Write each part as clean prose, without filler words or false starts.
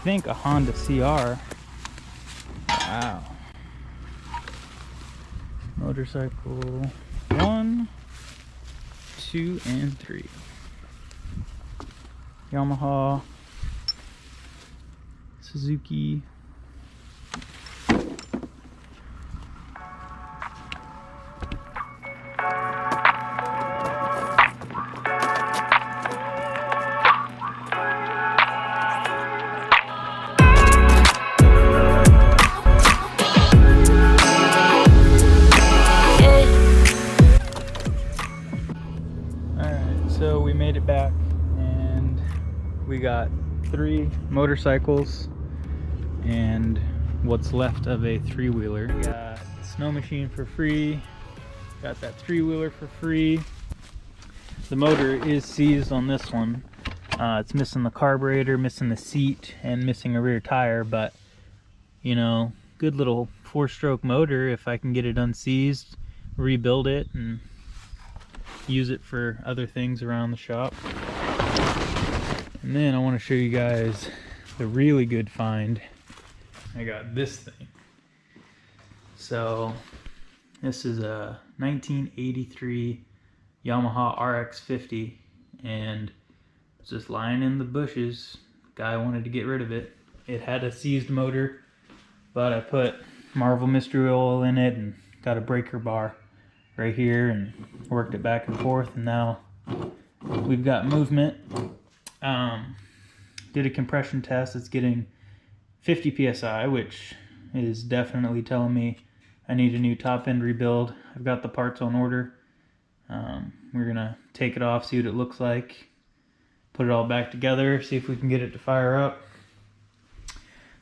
I think a Honda CR. Wow. Motorcycle 1, 2, and 3. Yamaha, Suzuki. So we made it back and we got 3 motorcycles and what's left of a 3-wheeler. We got the snow machine for free, got that 3-wheeler for free. The motor is seized on this one. It's missing the carburetor, missing the seat, and missing a rear tire, but you know, good little 4-stroke motor. If I can get it unseized, rebuild it, and use it for other things around the shop. And then I want to show you guys the really good find. I got this thing. So this is a 1983 Yamaha RX50 and it's just lying in the bushes. Guy wanted to get rid of it. It had a seized motor, but I put Marvel mystery oil in it and got a breaker bar right here and worked it back and forth, and now we've got movement. Did a compression test. It's getting 50 psi, which is definitely telling me I need a new top end rebuild. I've got the parts on order. We're gonna take it off, see what it looks like, put it all back together, see if we can get it to fire up.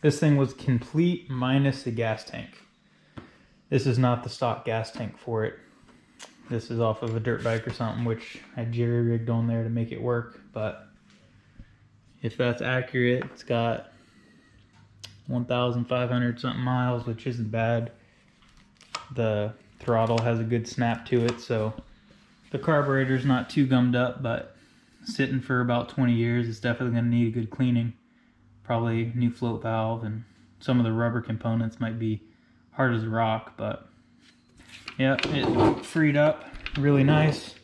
This thing was complete minus the gas tank. This is not the stock gas tank for it. This is off of a dirt bike or something, which I jerry-rigged on there to make it work. But if that's accurate, it's got 1,500 something miles, which isn't bad. The throttle has a good snap to it, so the carburetor's not too gummed up, but sitting for about 20 years, it's definitely going to need a good cleaning. Probably new float valve, and some of the rubber components might be hard as a rock, but yeah, it freed up really nice.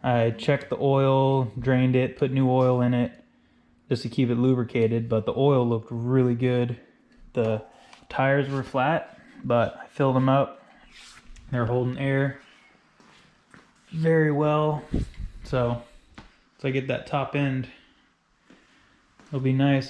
I checked the oil, drained it, put new oil in it just to keep it lubricated, but the oil looked really good. The tires were flat, but I filled them up. They're holding air very well. So once I get that top end, it'll be nice.